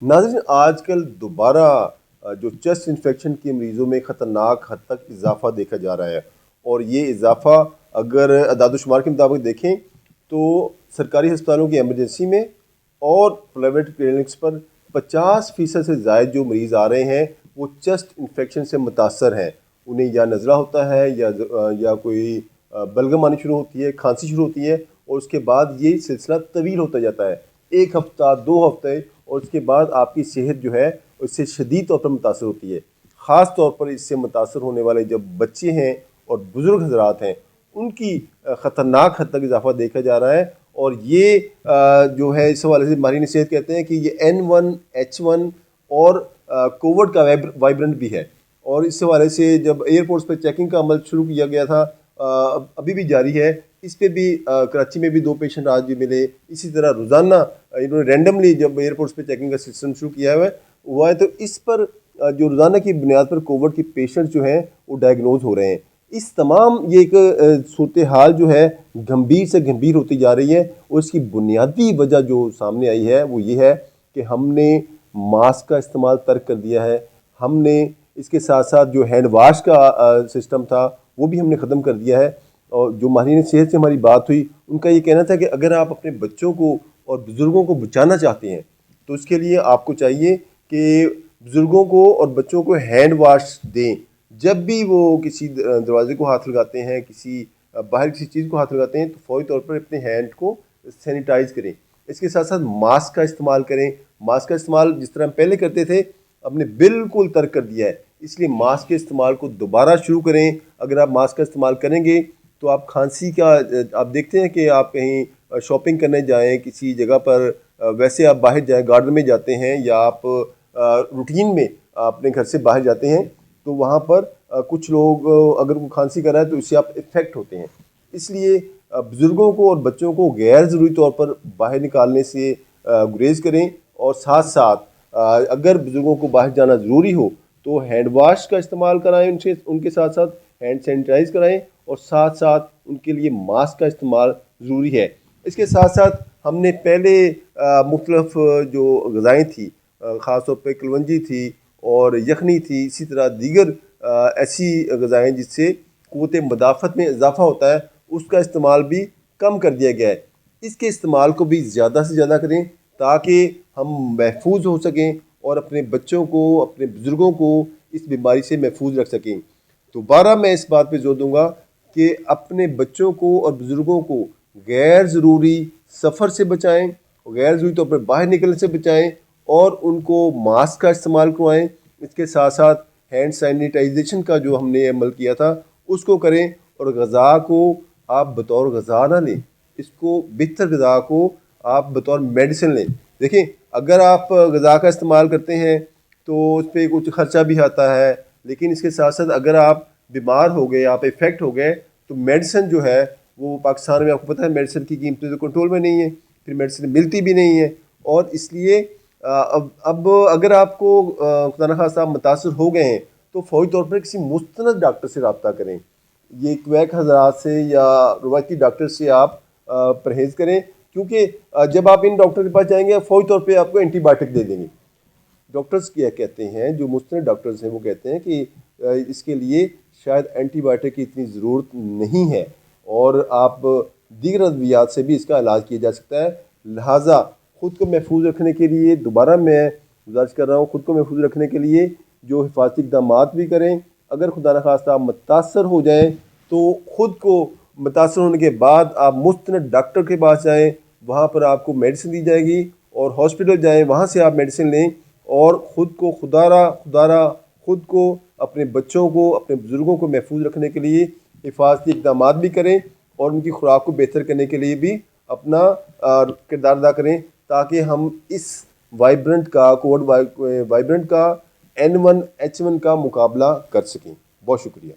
नाज़रीन, आजकल दोबारा जो चेस्ट इन्फेक्शन के मरीज़ों में ख़तरनाक हद तक इजाफ़ा देखा जा रहा है। और ये इजाफ़ा अगर अदाद-ओ-शुमार के मुताबिक देखें तो सरकारी अस्पतालों की एमरजेंसी में और प्राइवेट क्लिनिक्स पर 50% से ज़ायद जो मरीज़ आ रहे हैं वो चेस्ट इन्फेक्शन से मुतासर हैं। उन्हें या नज़ला होता है या कोई बलगम आनी शुरू होती है, खांसी शुरू होती है और उसके बाद ये सिलसिला तवील होता जाता है, 1 हफ़्ता 2 हफ़्ते, और उसके बाद आपकी सेहत जो है उससे शदीद तौर पर मुतासर होती है। ख़ास तौर पर इससे मुतासर होने वाले जब बच्चे हैं और बुज़ुर्ग हज़रात हैं उनकी ख़तरनाक हद तक इजाफ़ा देखा जा रहा है। और ये जो है इस हवाले से माहिरीन सेहत कहते हैं कि ये N1H1 और कोविड का वाइब्रेंट भी है। और इस हवाले से जब एयरपोर्ट्स पर चेकिंग का अमल शुरू किया गया था, अभी भी जारी है, इस पे भी कराची में भी 2 पेशेंट आज भी मिले। इसी तरह रोज़ाना इन्होंने रैंडमली जब एयरपोर्ट्स पे चेकिंग का सिस्टम शुरू किया हुआ है तो इस पर जो रोज़ाना की बुनियाद पर कोविड के पेशेंट जो हैं वो डायग्नोज हो रहे हैं। इस तमाम ये एक सूरत हाल जो है गंभीर से गंभीर होती जा रही है और इसकी बुनियादी वजह जो सामने आई है वो ये है कि हमने मास्क का इस्तेमाल तर्क कर दिया है। हमने इसके साथ साथ जो हैंड वाश का सिस्टम था वो भी हमने ख़त्म कर दिया है। और जो माहिरीन सेहत से हमारी बात हुई उनका ये कहना था कि अगर आप अपने बच्चों को और बुज़ुर्गों को बचाना चाहते हैं तो इसके लिए आपको चाहिए कि बुज़ुर्गों को और बच्चों को हैंड वाश दें। जब भी वो किसी दरवाजे को हाथ लगाते हैं, किसी बाहर किसी चीज़ को हाथ लगाते हैं तो फौरी तौर पर अपने हैंड को सैनिटाइज़ करें। इसके साथ साथ मास्क का इस्तेमाल करें। मास्क का इस्तेमाल जिस तरह हम पहले करते थे हमने बिल्कुल तर्क कर दिया है, इसलिए मास्क के इस्तेमाल को दोबारा शुरू करें। अगर आप मास्क का इस्तेमाल करेंगे तो आप खांसी का आप देखते हैं कि आप कहीं शॉपिंग करने जाएं किसी जगह पर, वैसे आप बाहर जाएं, गार्डन में जाते हैं या आप रूटीन में अपने घर से बाहर जाते हैं तो वहाँ पर कुछ लोग अगर वो खांसी कर रहा है तो इससे आप इफ़ेक्ट होते हैं। इसलिए बुज़ुर्गों को और बच्चों को गैर ज़रूरी तौर पर बाहर निकालने से गुरेज करें। और साथ साथ अगर बुज़ुर्गों को बाहर जाना ज़रूरी हो तो हैंड वाश का इस्तेमाल कराएं, उनके साथ साथ हैंड सैनिटाइज़ कराएं और साथ साथ उनके लिए मास्क का इस्तेमाल ज़रूरी है। इसके साथ साथ हमने पहले मुख्तलिफ जो ग़िज़ाएँ थी, ख़ास तौर पे कलवंजी थी और यखनी थी, इसी तरह दीगर ऐसी ग़िज़ाएँ जिससे क़ुव्वत मुदाफ़त में इजाफ़ा होता है, उसका इस्तेमाल भी कम कर दिया गया है। इसके इस्तेमाल को भी ज़्यादा से ज़्यादा करें ताकि हम महफूज हो सकें और अपने बच्चों को, अपने बुज़ुर्गों को इस बीमारी से महफूज रख सकें। दोबारा मैं इस बात पे ज़ोर दूंगा कि अपने बच्चों को और बुज़ुर्गों को गैर ज़रूरी सफ़र से बचाएं, गैर ज़रूरी तौर पर बाहर निकलने से बचाएं और उनको मास्क का इस्तेमाल करवाएं। इसके साथ साथ हैंड सैनिटाइजेशन का जो हमने अमल किया था उसको करें। और ग़िज़ा को आप बतौर ग़िज़ा ना लें, इसको बेहतर ग़िज़ा को आप बतौर मेडिसिन लें। देखें, अगर आप ग़िज़ा का इस्तेमाल करते हैं तो उस पर कुछ ख़र्चा भी आता है, लेकिन इसके साथ साथ अगर आप बीमार हो गए, आप इफ़ेक्ट हो गए तो मेडिसिन जो है वो पाकिस्तान में आपको पता है मेडिसिन की कीमतें तो कंट्रोल में नहीं है, फिर मेडिसिन मिलती भी नहीं है। और इसलिए अब अगर आपको खुदा न खास्ता आप मुतासर हो गए हैं तो फौरी तौर पर किसी मुस्तनद डॉक्टर से रब्ता करें। ये क्वैक हज़रात से या रवायती डॉक्टर से आप परहेज़ करें, क्योंकि जब आप इन डॉक्टर के पास जाएंगे फौरी तौर पर आपको एंटीबायोटिक दे देंगे। डॉक्टर्स क्या कहते हैं, जो मुस्तनद डॉक्टर्स हैं वो कहते हैं कि इसके लिए शायद एंटीबायोटिक की इतनी ज़रूरत नहीं है और आप दीगर अद्वियात से भी इसका इलाज किया जा सकता है। लिहाजा ख़ुद को महफूज रखने के लिए दोबारा मैं गुजारिश कर रहा हूँ, ख़ुद को महफूज रखने के लिए जो हिफाजती इक़दाम भी करें। अगर खुदा न खास्ता आप मुतासर हो जाएँ तो ख़ुद को मुतासर होने के बाद आप मुस्तनद डॉक्टर के पास जाएँ, वहाँ पर आपको मेडिसिन दी जाएगी और हॉस्पिटल जाएँ, वहाँ से आप मेडिसिन लें और ख़ुद को ख़ुद को, अपने बच्चों को, अपने बुज़ुर्गों को महफूज रखने के लिए हिफाजती इक़दाम भी करें और उनकी खुराक को बेहतर करने के लिए भी अपना किरदार अदा करें ताकि हम इस कोविड वाइब्रेंट का N1H1 का मुकाबला कर सकें। बहुत शुक्रिया।